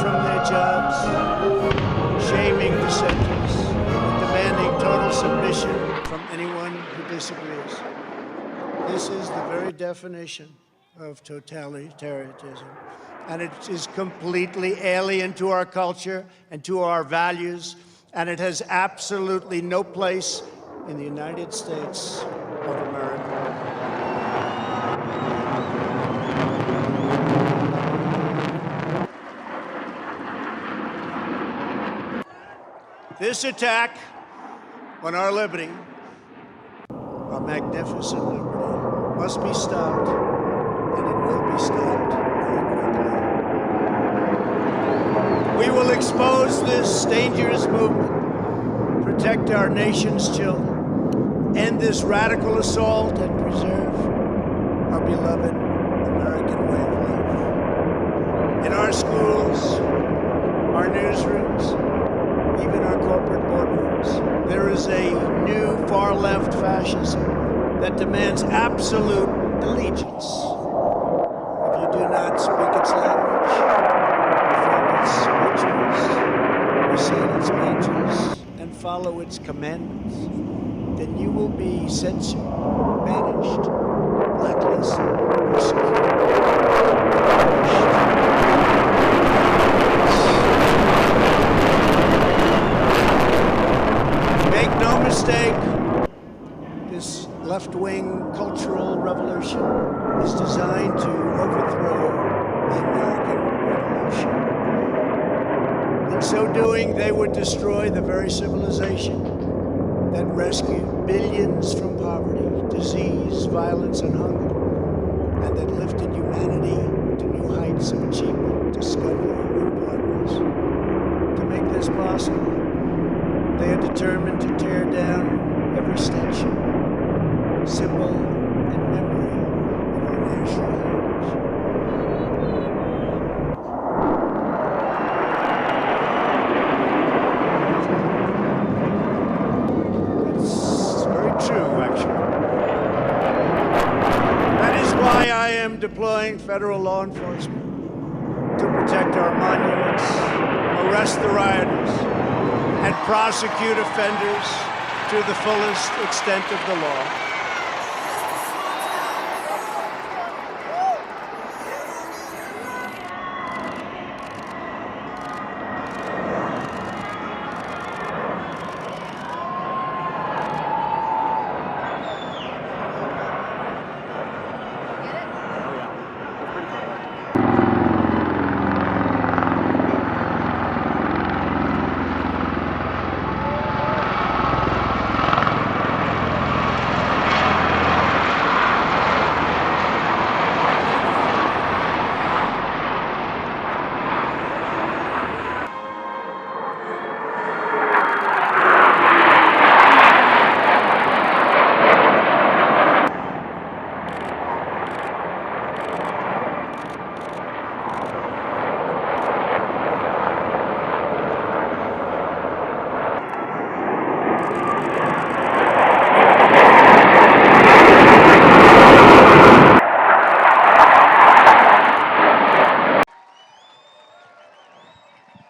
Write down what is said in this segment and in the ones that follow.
from their jobs, shaming dissenters, and demanding total submission from anyone who disagrees. This is the very definition of totalitarianism, and it is completely alien to our culture and to our values, and it has absolutely no place in the United States of America. This attack on our liberty, our magnificent liberty, must be stopped, and it will be stopped very quickly. We will expose this dangerous movement, protect our nation's children, end this radical assault, and preserve our beloved American way of life. In our schools, our newsrooms, even our corporate boardrooms, there is a new far-left fascism that demands absolute allegiance. If you do not speak its language, perform its rituals, recite its mantras, and follow its commandments, then you will be censored, banished, blacklisted, persecuted, banished. Make no mistake, this left-wing cultural revolution is designed to overthrow the American Revolution. In so doing, they would destroy the very civilization that rescued billions from poverty, disease, violence, and hunger, and that lifted humanity to new heights of achievement, discovery, and progress. To make this possible, they are determined to tear down every statue, symbol, and memory of our national heritage. It's very true, actually. That is why I am deploying federal law enforcement to protect our monuments, arrest the rioters, and prosecute offenders to the fullest extent of the law.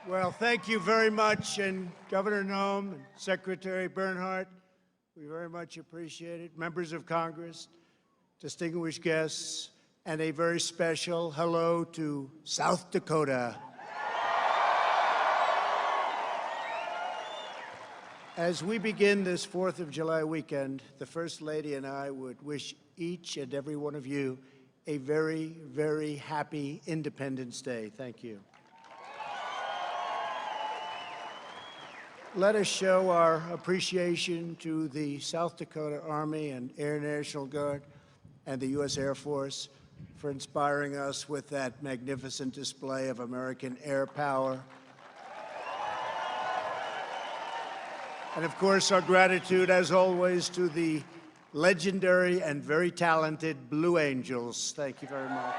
Well, thank you very much, and Governor Noem and Secretary Bernhardt, we very much appreciate it. Members of Congress, distinguished guests, and a very special hello to South Dakota. As we begin this 4th of July weekend, the First Lady and I would wish each and every one of you a very, very happy Independence Day. Thank you. Let us show our appreciation to the South Dakota Army and Air National Guard and the U.S. Air Force for inspiring us with that magnificent display of American air power. And of course, our gratitude, as always, to the legendary and very talented Blue Angels. Thank you very much.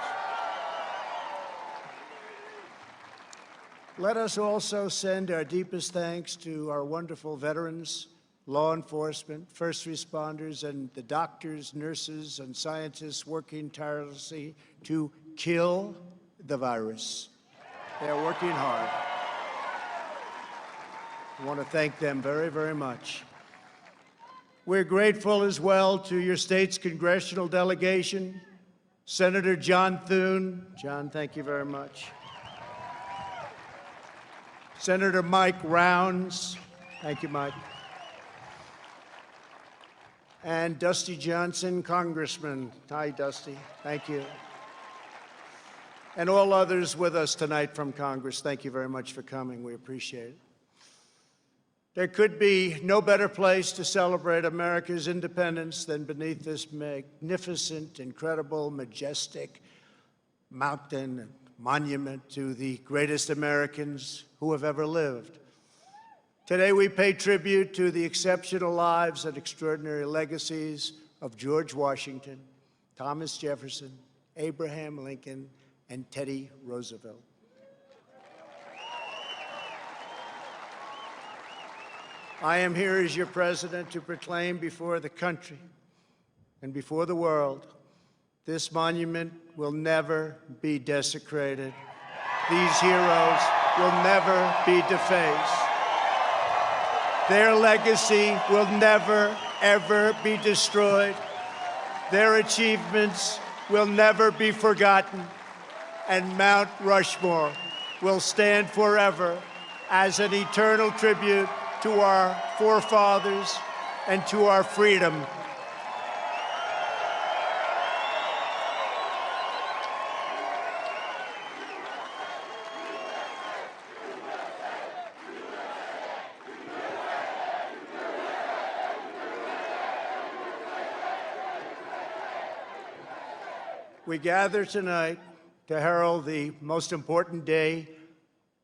Let us also send our deepest thanks to our wonderful veterans, law enforcement, first responders, and the doctors, nurses, and scientists working tirelessly to kill the virus. They're working hard. I want to thank them very, very much. We're grateful as well to your state's congressional delegation, Senator John Thune. John, thank you very much. Senator Mike Rounds. Thank you, Mike. And Dusty Johnson, Congressman. Hi, Dusty. Thank you. And all others with us tonight from Congress, thank you very much for coming. We appreciate it. There could be no better place to celebrate America's independence than beneath this magnificent, incredible, majestic mountain and monument to the greatest Americans who have ever lived. Today we pay tribute to the exceptional lives and extraordinary legacies of George Washington, Thomas Jefferson, Abraham Lincoln, and Teddy Roosevelt. I am here as your president to proclaim before the country and before the world, this monument will never be desecrated. These heroes will never be defaced. Their legacy will never, ever be destroyed. Their achievements will never be forgotten. And Mount Rushmore will stand forever as an eternal tribute to our forefathers and to our freedom. We gather tonight to herald the most important day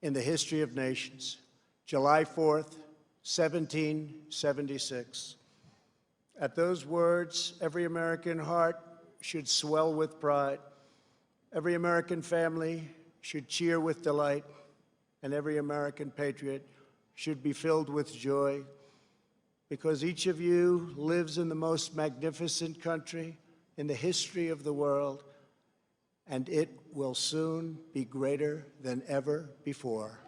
in the history of nations, July 4th, 1776. At those words, every American heart should swell with pride. Every American family should cheer with delight, and every American patriot should be filled with joy, because each of you lives in the most magnificent country in the history of the world, and it will soon be greater than ever before.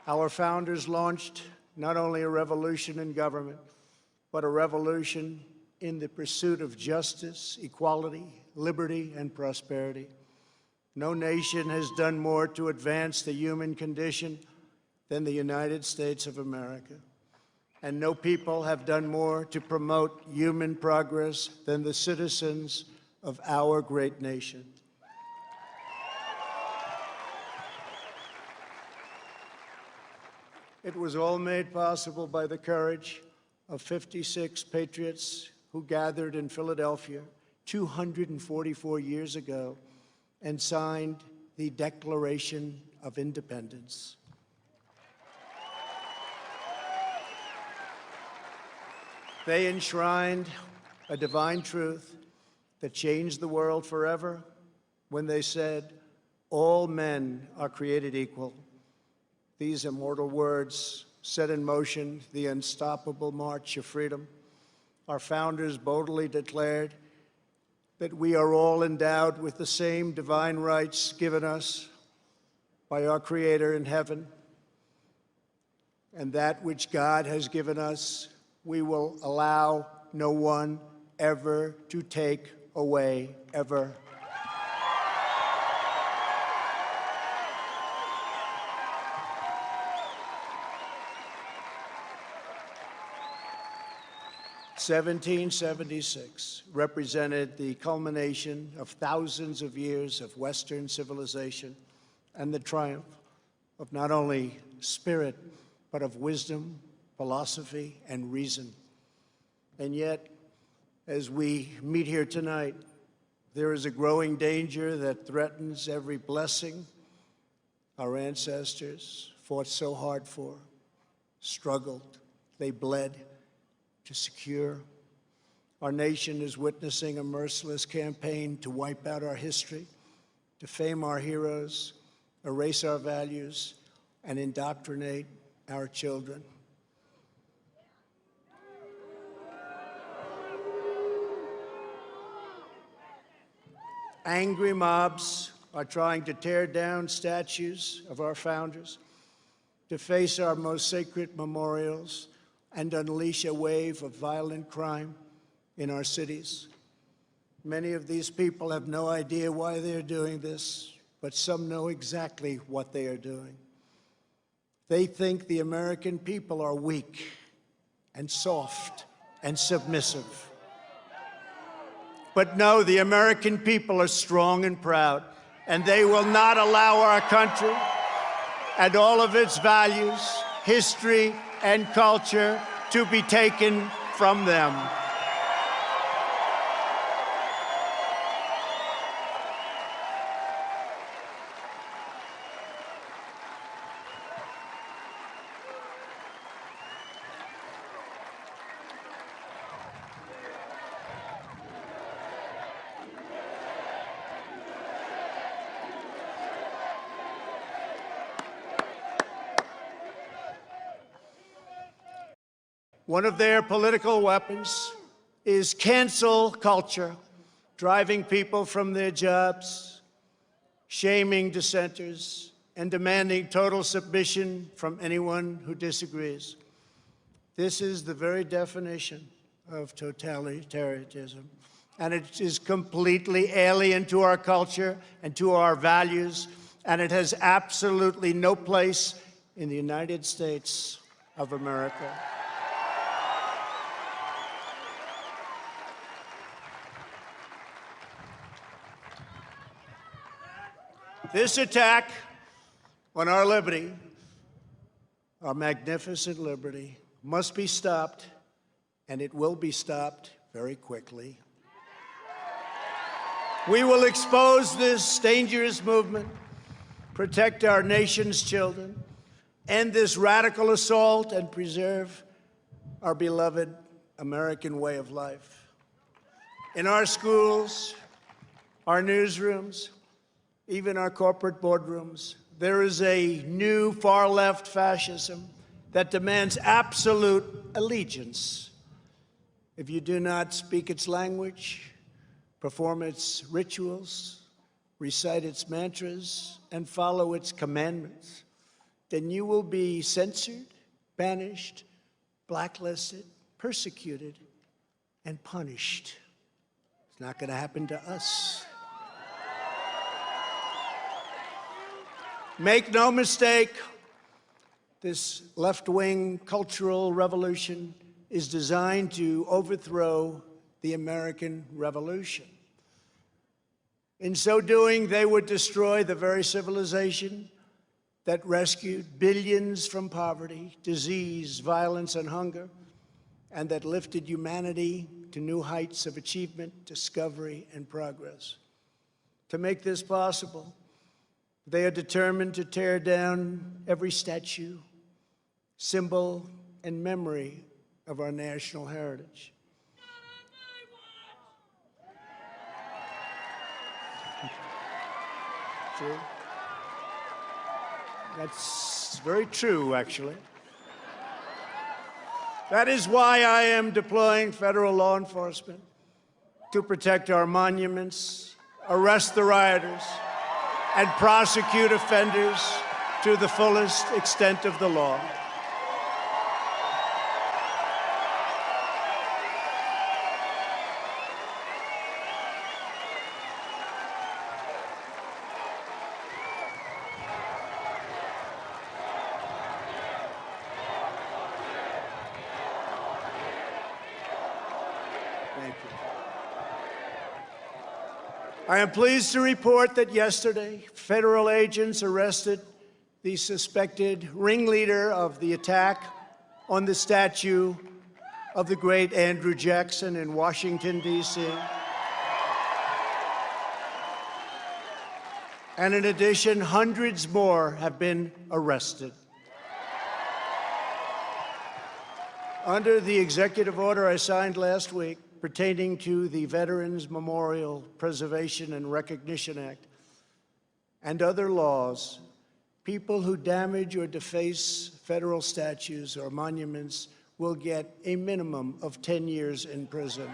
Our founders launched not only a revolution in government, but a revolution in the pursuit of justice, equality, liberty, and prosperity. No nation has done more to advance the human condition than the United States of America. And no people have done more to promote human progress than the citizens of our great nation. It was all made possible by the courage of 56 patriots who gathered in Philadelphia 244 years ago and signed the Declaration of Independence. They enshrined a divine truth that changed the world forever when they said, "All men are created equal." These immortal words set in motion the unstoppable march of freedom. Our founders boldly declared that we are all endowed with the same divine rights given us by our Creator in heaven, and that which God has given us, we will allow no one ever to take away, ever. "1776 represented the culmination of thousands of years of Western civilization and the triumph of not only spirit, but of wisdom, philosophy, and reason. And yet, as we meet here tonight, there is a growing danger that threatens every blessing our ancestors fought so hard for, struggled, they bled to secure. Our nation is witnessing a merciless campaign to wipe out our history, defame our heroes, erase our values, and indoctrinate our children. Angry mobs are trying to tear down statues of our founders, deface our most sacred memorials, and unleash a wave of violent crime in our cities. Many of these people have no idea why they're doing this, but some know exactly what they are doing. They think the American people are weak and soft and submissive. But no, the American people are strong and proud, and they will not allow our country and all of its values, history, and culture to be taken from them. One of their political weapons is cancel culture, driving people from their jobs, shaming dissenters, and demanding total submission from anyone who disagrees. This is the very definition of totalitarianism, and it is completely alien to our culture and to our values, and it has absolutely no place in the United States of America. This attack on our liberty, our magnificent liberty, must be stopped, and it will be stopped very quickly. We will expose this dangerous movement, protect our nation's children, end this radical assault, and preserve our beloved American way of life. In our schools, our newsrooms, even our corporate boardrooms, there is a new far-left fascism that demands absolute allegiance. If you do not speak its language, perform its rituals, recite its mantras, and follow its commandments, then you will be censored, banished, blacklisted, persecuted, and punished. It's not going to happen to us. Make no mistake, this left-wing cultural revolution is designed to overthrow the American Revolution. In so doing, they would destroy the very civilization that rescued billions from poverty, disease, violence, and hunger, and that lifted humanity to new heights of achievement, discovery, and progress. To make this possible, they are determined to tear down every statue, symbol, and memory of our national heritage. True. That's very true, actually. That is why I am deploying federal law enforcement to protect our monuments, arrest the rioters, and prosecute offenders to the fullest extent of the law. Thank you. I am pleased to report that yesterday, federal agents arrested the suspected ringleader of the attack on the statue of the great Andrew Jackson in Washington, D.C. And in addition, hundreds more have been arrested. Under the executive order I signed last week, pertaining to the Veterans Memorial Preservation and Recognition Act and other laws, people who damage or deface federal statues or monuments will get a minimum of 10 years in prison.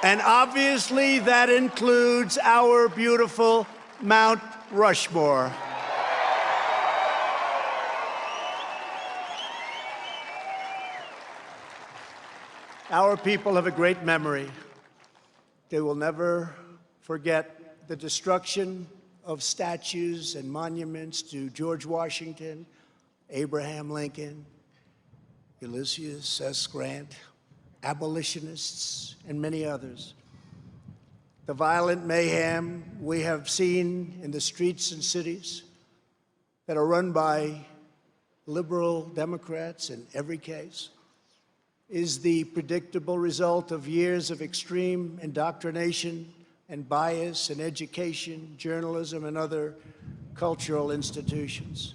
And obviously, that includes our beautiful Mount Rushmore. Our people have a great memory. They will never forget the destruction of statues and monuments to George Washington, Abraham Lincoln, Ulysses S. Grant, abolitionists, and many others. The violent mayhem we have seen in the streets and cities that are run by liberal Democrats in every case is the predictable result of years of extreme indoctrination and bias in education, journalism, and other cultural institutions.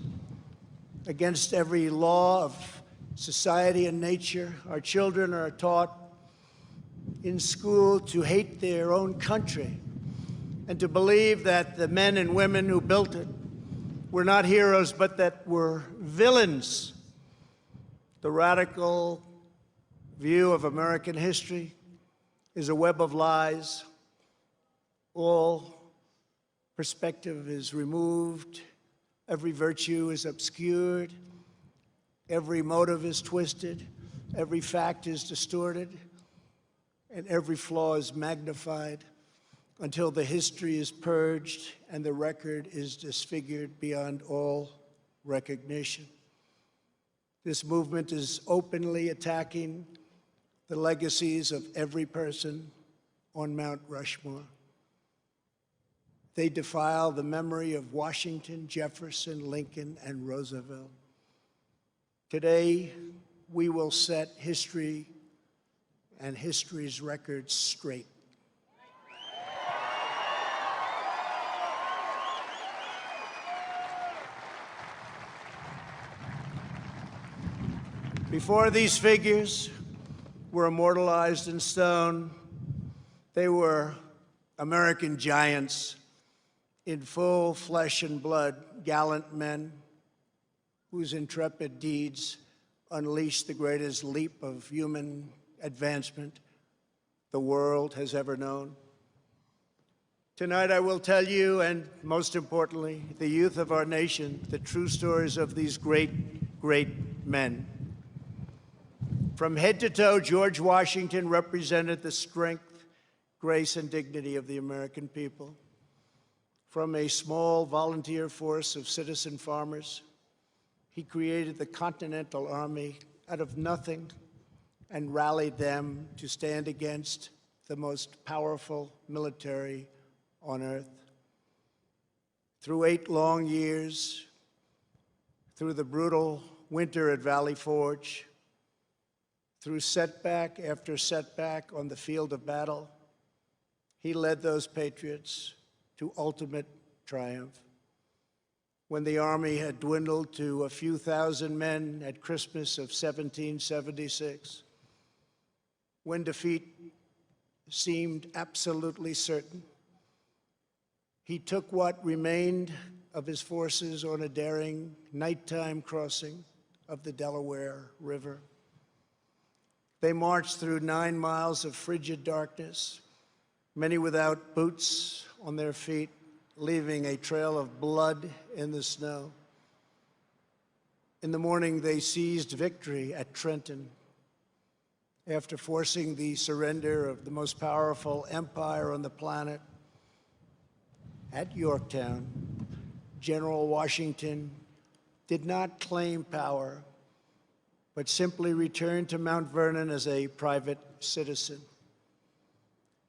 Against every law of society and nature, our children are taught in school to hate their own country and to believe that the men and women who built it were not heroes, but that were villains. The radical view of American history is a web of lies. All perspective is removed, every virtue is obscured, every motive is twisted, every fact is distorted, and every flaw is magnified until the history is purged and the record is disfigured beyond all recognition. This movement is openly attacking the legacies of every person on Mount Rushmore. They defile the memory of Washington, Jefferson, Lincoln, and Roosevelt. Today, we will set history and history's records straight. Before these figures were immortalized in stone, they were American giants in full flesh and blood, gallant men whose intrepid deeds unleashed the greatest leap of human advancement the world has ever known. Tonight I will tell you, and most importantly, the youth of our nation, the true stories of these great, great men. From head to toe, George Washington represented the strength, grace, and dignity of the American people. From a small volunteer force of citizen farmers, he created the Continental Army out of nothing and rallied them to stand against the most powerful military on earth. Through 8 long years, through the brutal winter at Valley Forge, through setback after setback on the field of battle, he led those patriots to ultimate triumph. When the Army had dwindled to a few thousand men at Christmas of 1776, when defeat seemed absolutely certain, he took what remained of his forces on a daring nighttime crossing of the Delaware River. They marched through 9 miles of frigid darkness, many without boots on their feet, leaving a trail of blood in the snow. In the morning, they seized victory at Trenton after forcing the surrender of the most powerful empire on the planet. At Yorktown, General Washington did not claim power, but simply returned to Mount Vernon as a private citizen.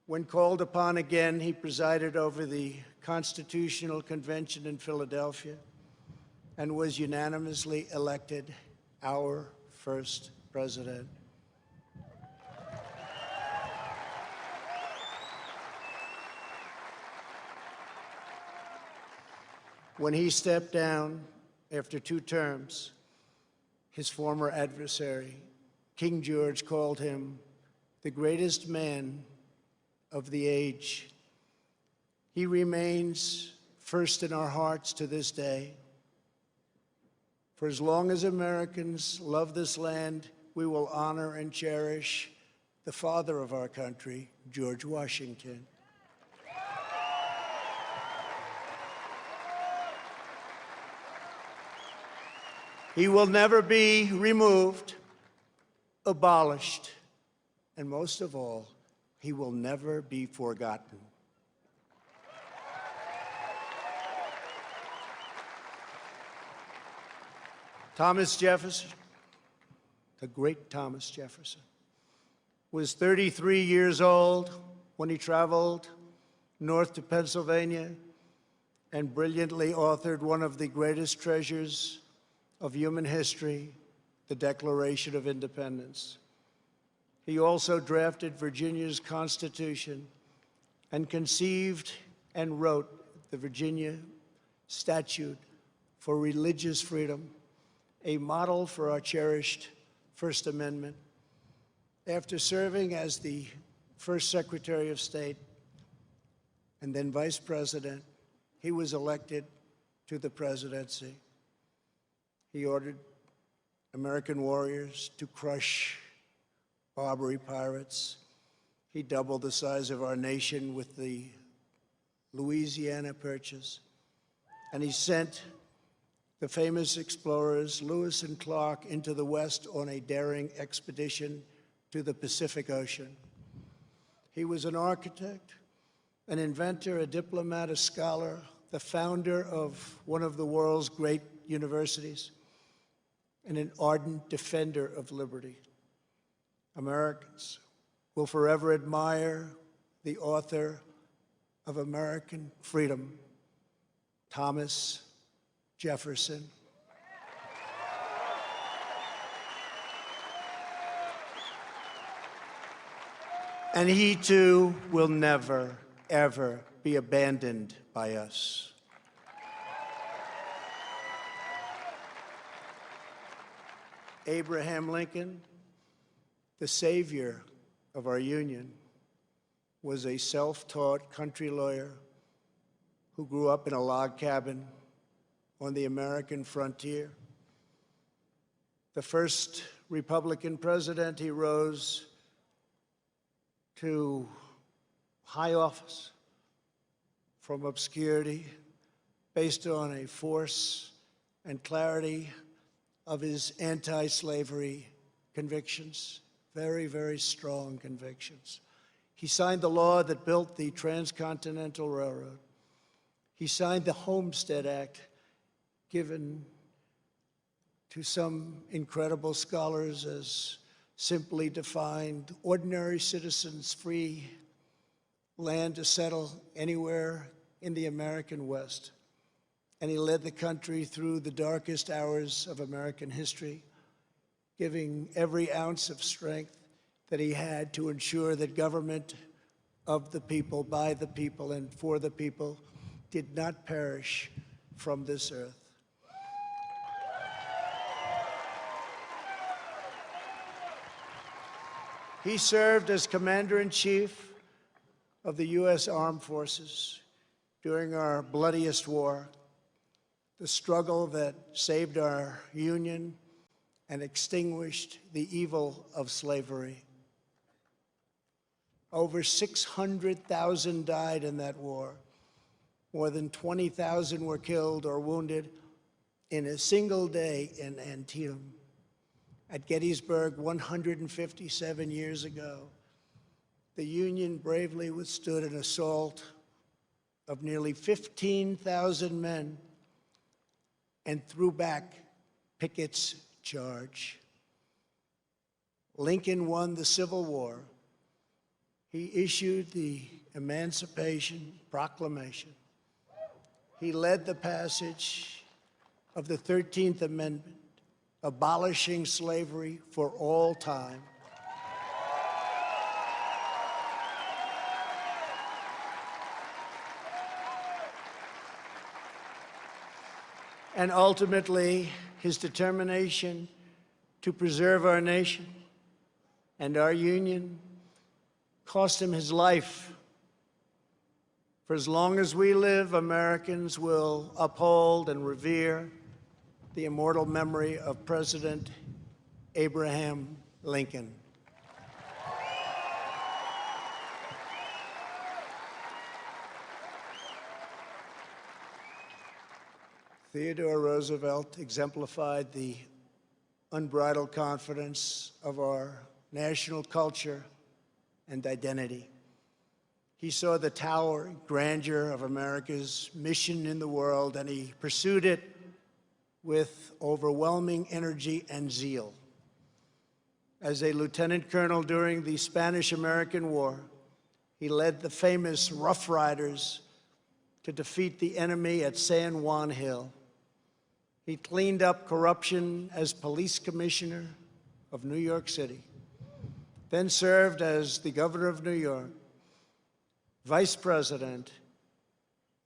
When called upon again, he presided over the Constitutional Convention in Philadelphia and was unanimously elected our first president. When he stepped down after 2 terms, his former adversary, King George, called him the greatest man of the age. He remains first in our hearts to this day. For as long as Americans love this land, we will honor and cherish the father of our country, George Washington. He will never be removed, abolished, and most of all, he will never be forgotten. Thomas Jefferson, the great Thomas Jefferson, was 33 years old when he traveled north to Pennsylvania and brilliantly authored one of the greatest treasures of human history, the Declaration of Independence. He also drafted Virginia's Constitution and conceived and wrote the Virginia Statute for Religious Freedom, a model for our cherished First Amendment. After serving as the first Secretary of State and then Vice President, he was elected to the presidency. He ordered American warriors to crush Barbary pirates. He doubled the size of our nation with the Louisiana Purchase. And he sent the famous explorers Lewis and Clark into the West on a daring expedition to the Pacific Ocean. He was an architect, an inventor, a diplomat, a scholar, the founder of one of the world's great universities, and an ardent defender of liberty. Americans will forever admire the author of American freedom, Thomas Jefferson. And he too will never, ever be abandoned by us. Abraham Lincoln, the savior of our Union, was a self-taught country lawyer who grew up in a log cabin on the American frontier. The first Republican president, he rose to high office from obscurity based on a force and clarity of his anti-slavery convictions, very, very strong convictions. He signed the law that built the Transcontinental Railroad. He signed the Homestead Act, given to some incredible scholars as simply defined ordinary citizens free land to settle anywhere in the American West. And he led the country through the darkest hours of American history, giving every ounce of strength that he had to ensure that government of the people, by the people, and for the people did not perish from this earth. He served as Commander-in-Chief of the U.S. Armed Forces during our bloodiest war, the struggle that saved our Union and extinguished the evil of slavery. Over 600,000 died in that war. More than 20,000 were killed or wounded in a single day in Antietam. At Gettysburg 157 years ago, the Union bravely withstood an assault of nearly 15,000 men and threw back Pickett's charge. Lincoln won the Civil War. He issued the Emancipation Proclamation. He led the passage of the 13th Amendment, abolishing slavery for all time. And ultimately, his determination to preserve our nation and our Union cost him his life. For as long as we live, Americans will uphold and revere the immortal memory of President Abraham Lincoln. Theodore Roosevelt exemplified the unbridled confidence of our national culture and identity. He saw the towering grandeur of America's mission in the world, and he pursued it with overwhelming energy and zeal. As a lieutenant colonel during the Spanish-American War, he led the famous Rough Riders to defeat the enemy at San Juan Hill. He cleaned up corruption as police commissioner of New York City, then served as the governor of New York, vice president,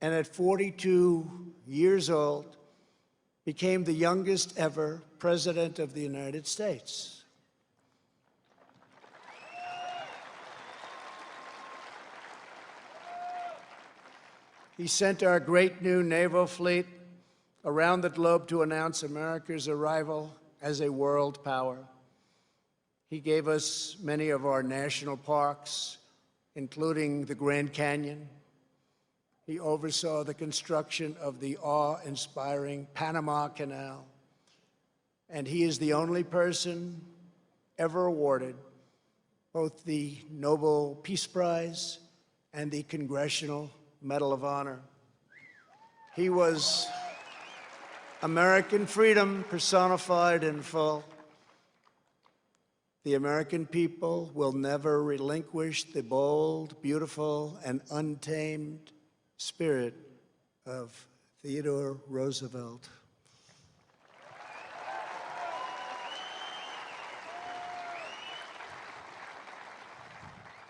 and at 42 years old, became the youngest ever president of the United States. He sent our great new naval fleet around the globe to announce America's arrival as a world power. He gave us many of our national parks, including the Grand Canyon. He oversaw the construction of the awe-inspiring Panama Canal. And he is the only person ever awarded both the Nobel Peace Prize and the Congressional Medal of Honor. He was American freedom personified in full. The American people will never relinquish the bold, beautiful, and untamed spirit of Theodore Roosevelt.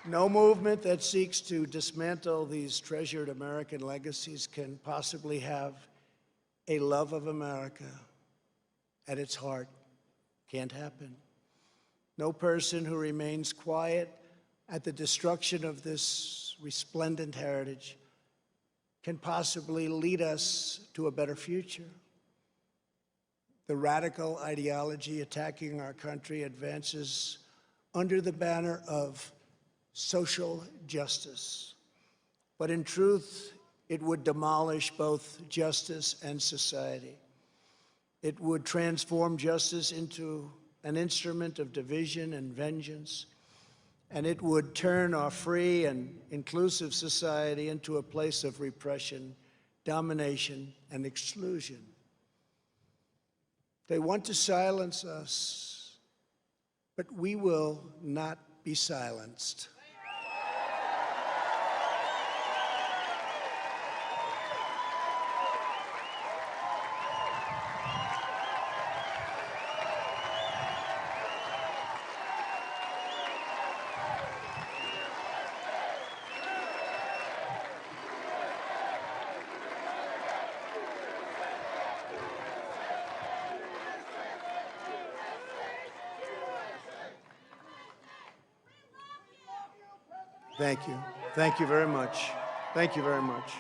No movement that seeks to dismantle these treasured American legacies can possibly have a love of America at its heart. Can't happen. No person who remains quiet at the destruction of this resplendent heritage can possibly lead us to a better future. The radical ideology attacking our country advances under the banner of social justice. But in truth, it would demolish both justice and society. It would transform justice into an instrument of division and vengeance, and it would turn our free and inclusive society into a place of repression, domination, and exclusion. They want to silence us, but we will not be silenced. Thank you. Thank you very much. Thank you very much.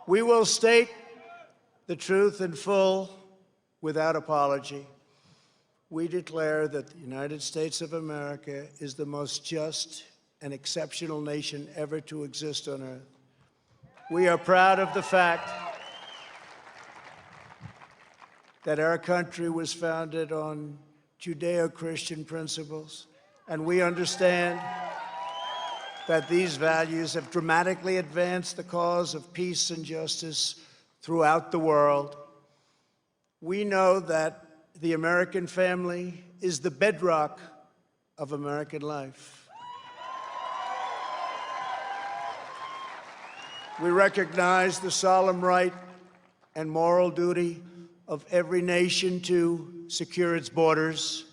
We will state the truth in full without apology. We declare that the United States of America is the most just and exceptional nation ever to exist on earth. We are proud of the fact that our country was founded on Judeo-Christian principles, and we understand that these values have dramatically advanced the cause of peace and justice throughout the world. We know that the American family is the bedrock of American life. We recognize the solemn right and moral duty of every nation to secure its borders.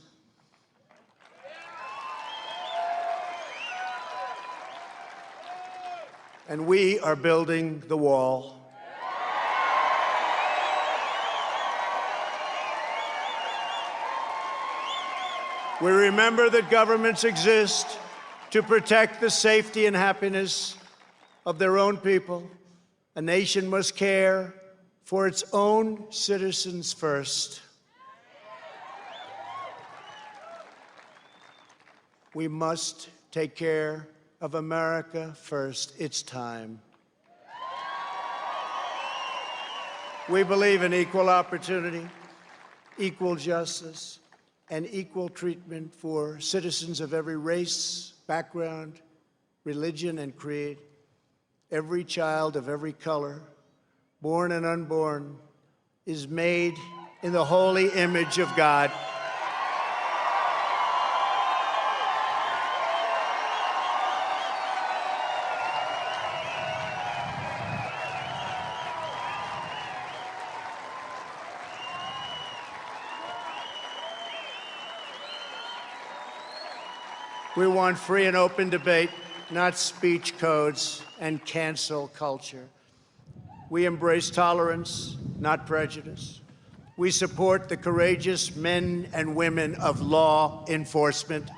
And we are building the wall. We remember that governments exist to protect the safety and happiness of their own people. A nation must care for its own citizens first. We must take care of America first. It's time. We believe in equal opportunity, equal justice, and equal treatment for citizens of every race, background, religion, and creed. Every child of every color, born and unborn, is made in the holy image of God. We want free and open debate, not speech codes and cancel culture. We embrace tolerance, not prejudice. We support the courageous men and women of law enforcement.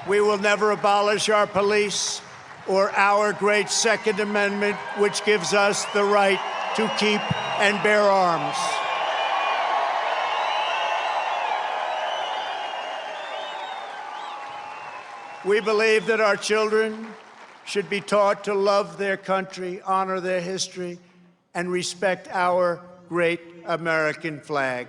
We will never abolish our police or our great Second Amendment, which gives us the right to keep and bear arms. We believe that our children should be taught to love their country, honor their history, and respect our great American flag.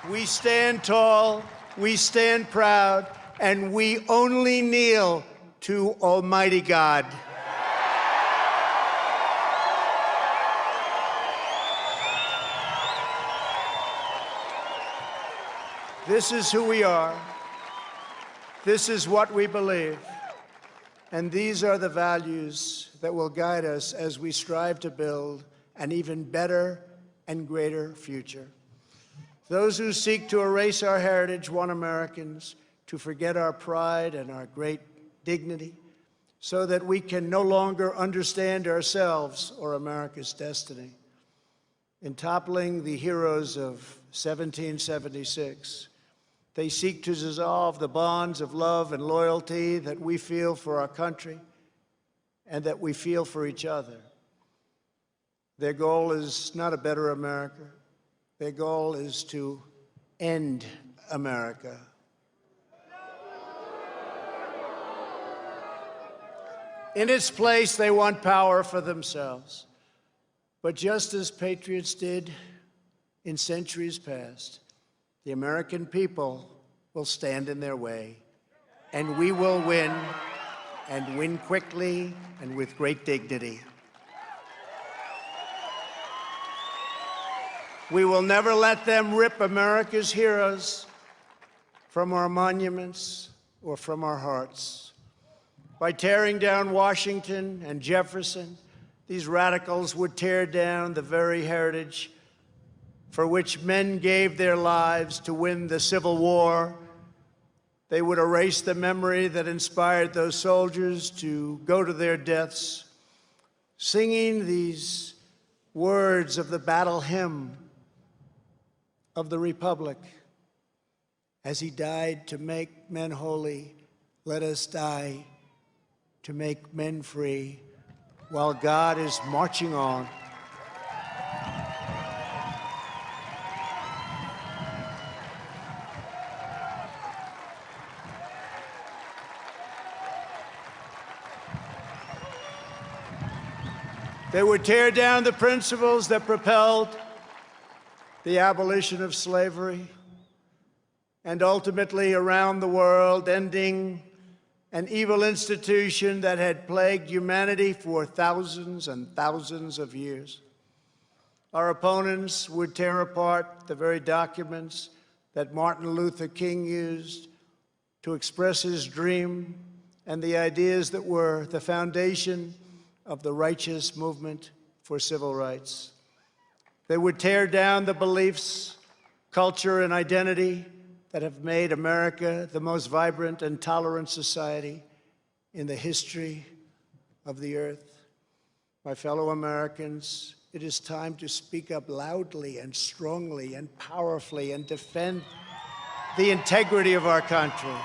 We stand tall, we stand proud, and we only kneel to Almighty God. This is who we are. This is what we believe. And these are the values that will guide us as we strive to build an even better and greater future. Those who seek to erase our heritage want Americans to forget our pride and our great dignity so that we can no longer understand ourselves or America's destiny. In toppling the heroes of 1776, they seek to dissolve the bonds of love and loyalty that we feel for our country and that we feel for each other. Their goal is not a better America. Their goal is to end America. In its place, they want power for themselves. But just as patriots did in centuries past, the American people will stand in their way, and we will win, and win quickly and with great dignity. We will never let them rip America's heroes from our monuments or from our hearts. By tearing down Washington and Jefferson, these radicals would tear down the very heritage for which men gave their lives to win the Civil War. They would erase the memory that inspired those soldiers to go to their deaths, singing these words of the battle hymn of the Republic. As he died to make men holy, let us die to make men free, while God is marching on. They would tear down the principles that propelled the abolition of slavery and ultimately around the world, ending an evil institution that had plagued humanity for thousands and thousands of years. Our opponents would tear apart the very documents that Martin Luther King used to express his dream and the ideas that were the foundation of the righteous movement for civil rights. They would tear down the beliefs, culture, and identity that have made America the most vibrant and tolerant society in the history of the earth. My fellow Americans, it is time to speak up loudly and strongly and powerfully and defend the integrity of our country.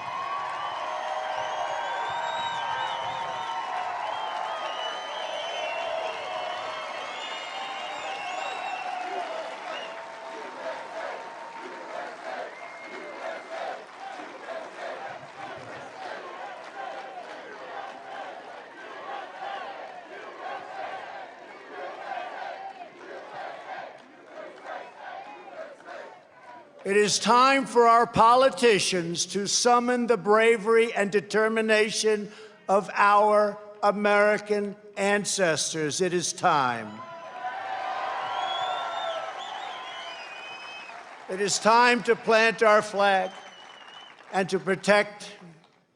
It is time for our politicians to summon the bravery and determination of our American ancestors. It is time. It is time to plant our flag and to protect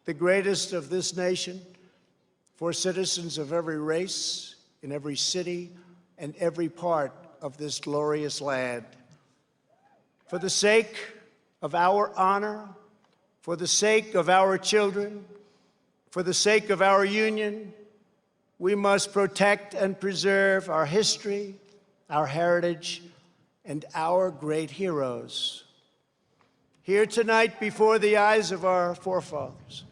the greatest of this nation for citizens of every race, in every city, and every part of this glorious land. For the sake of our honor, for the sake of our children, for the sake of our union, we must protect and preserve our history, our heritage, and our great heroes. Here tonight, before the eyes of our forefathers,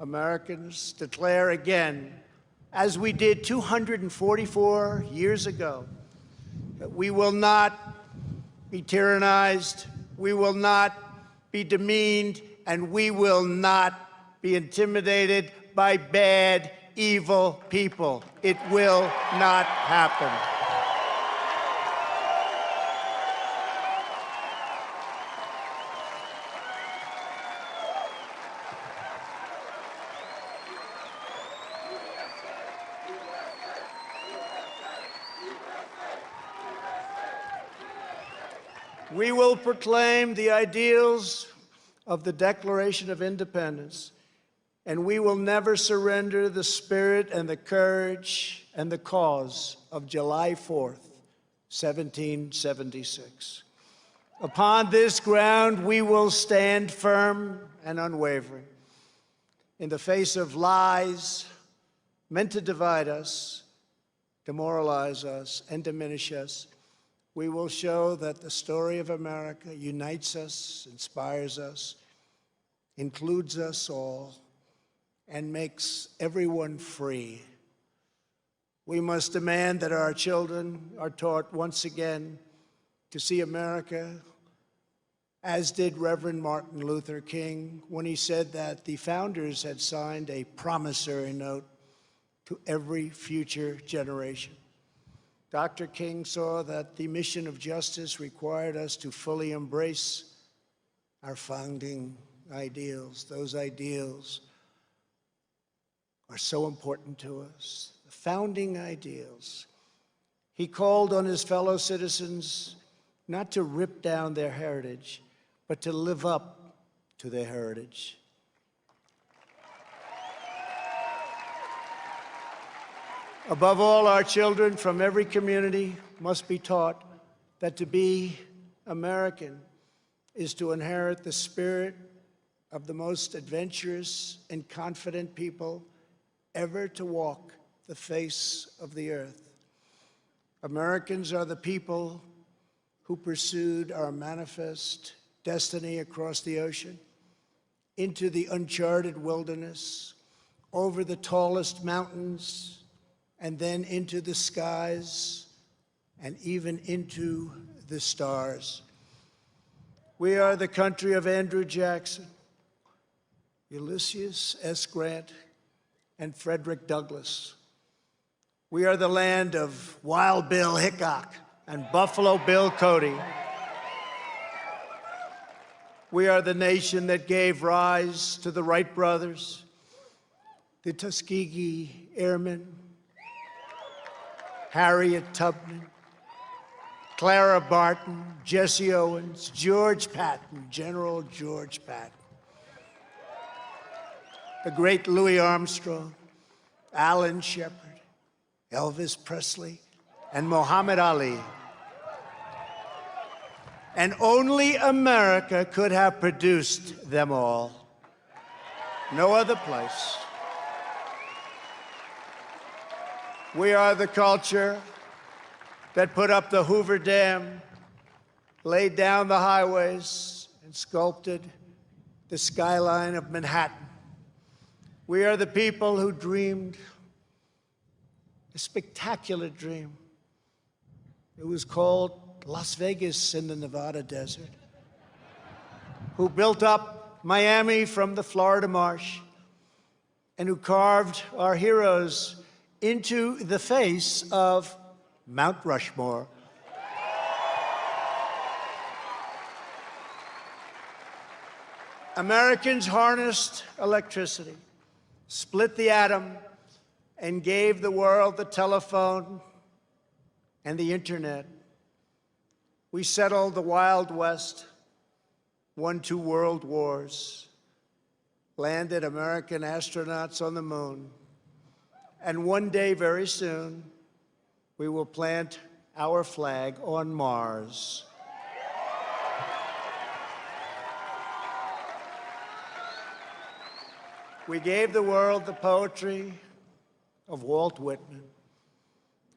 Americans declare again, as we did 244 years ago, that we will not be tyrannized, we will not be demeaned, and we will not be intimidated by bad, evil people. It will not happen. We will proclaim the ideals of the Declaration of Independence, and we will never surrender the spirit and the courage and the cause of July 4th, 1776. Upon this ground, we will stand firm and unwavering. In the face of lies meant to divide us, demoralize us, and diminish us, we will show that the story of America unites us, inspires us, includes us all, and makes everyone free. We must demand that our children are taught once again to see America, as did Reverend Martin Luther King when he said that the founders had signed a promissory note to every future generation. Dr. King saw that the mission of justice required us to fully embrace our founding ideals. Those ideals are so important to us, the founding ideals. He called on his fellow citizens not to rip down their heritage, but to live up to their heritage. Above all, our children from every community must be taught that to be American is to inherit the spirit of the most adventurous and confident people ever to walk the face of the earth. Americans are the people who pursued our manifest destiny across the ocean, into the uncharted wilderness, over the tallest mountains, and then into the skies, and even into the stars. We are the country of Andrew Jackson, Ulysses S. Grant, and Frederick Douglass. We are the land of Wild Bill Hickok and Buffalo Bill Cody. We are the nation that gave rise to the Wright brothers, the Tuskegee Airmen, Harriet Tubman, Clara Barton, Jesse Owens, George Patton, General George Patton, the great Louis Armstrong, Alan Shepard, Elvis Presley, and Muhammad Ali. And only America could have produced them all. No other place. We are the culture that put up the Hoover Dam, laid down the highways, and sculpted the skyline of Manhattan. We are the people who dreamed a spectacular dream. It was called Las Vegas in the Nevada desert, who built up Miami from the Florida marsh, and who carved our heroes into the face of Mount Rushmore. Americans harnessed electricity, split the atom, and gave the world the telephone and the internet. We settled the Wild West, won 2 world wars, landed American astronauts on the moon, and one day, very soon, we will plant our flag on Mars. We gave the world the poetry of Walt Whitman,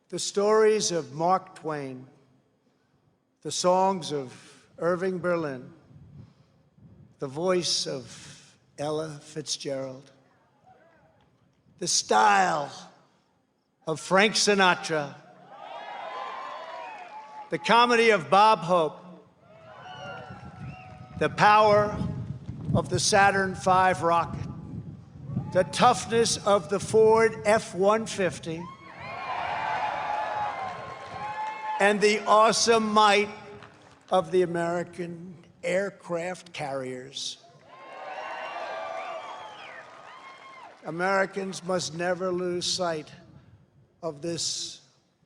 the stories of Mark Twain, the songs of Irving Berlin, the voice of Ella Fitzgerald, the style of Frank Sinatra, the comedy of Bob Hope, the power of the Saturn V rocket, the toughness of the Ford F-150, and the awesome might of the American aircraft carriers. Americans must never lose sight of this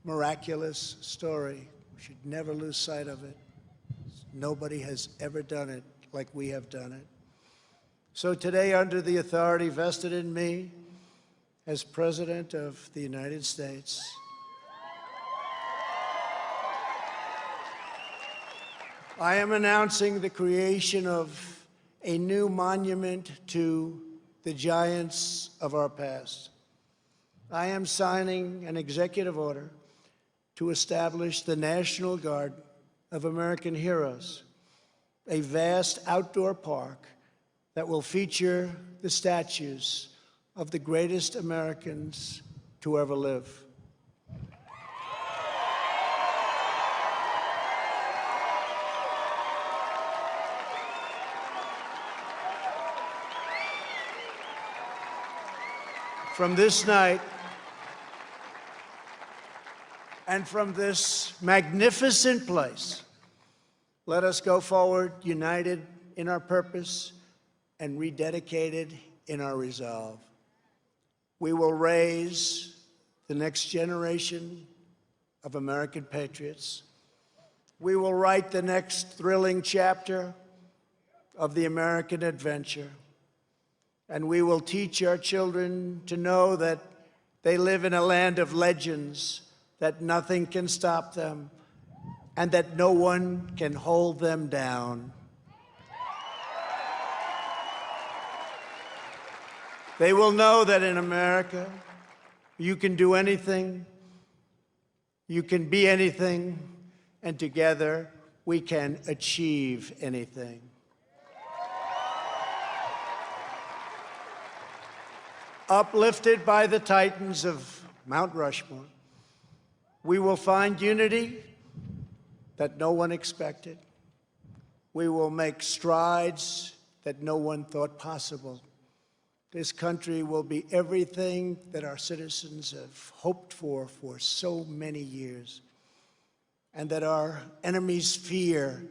miraculous story. We should never lose sight of it. Nobody has ever done it like we have done it. So today, under the authority vested in me as President of the United States, I am announcing the creation of a new monument to the giants of our past. I am signing an executive order to establish the National Guard of American Heroes, a vast outdoor park that will feature the statues of the greatest Americans to ever live. From this night and from this magnificent place, let us go forward united in our purpose and rededicated in our resolve. We will raise the next generation of American patriots. We will write the next thrilling chapter of the American adventure. And we will teach our children to know that they live in a land of legends, that nothing can stop them, and that no one can hold them down. They will know that in America, you can do anything, you can be anything, and together we can achieve anything. Uplifted by the titans of Mount Rushmore, we will find unity that no one expected. We will make strides that no one thought possible. This country will be everything that our citizens have hoped for so many years, and that our enemies fear,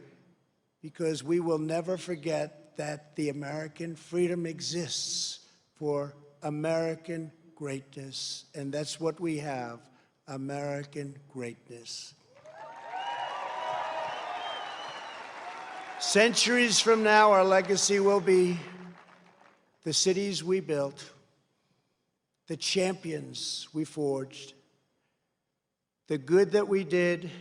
because we will never forget that the American freedom exists for American greatness, and that's what we have, American greatness. Centuries from now, our legacy will be the cities we built, the champions we forged, the good that we did,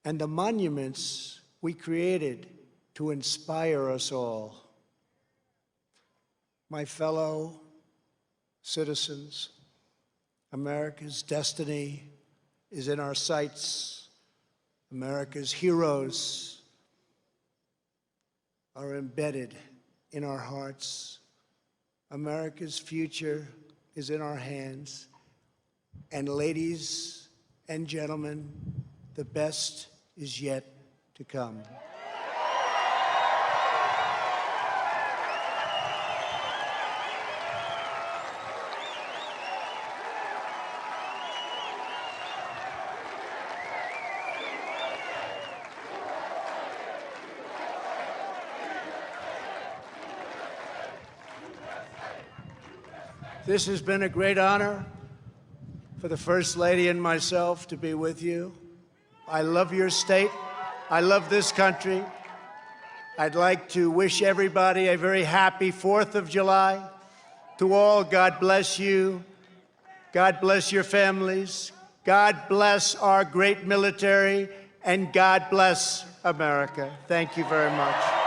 and the monuments we created to inspire us all. My fellow citizens, America's destiny is in our sights. America's heroes are embedded in our hearts. America's future is in our hands. And ladies and gentlemen, the best is yet to come. This has been a great honor for the First Lady and myself to be with you. I love your state. I love this country. I'd like to wish everybody a very happy 4th of July. To all, God bless you. God bless your families. God bless our great military. And God bless America. Thank you very much.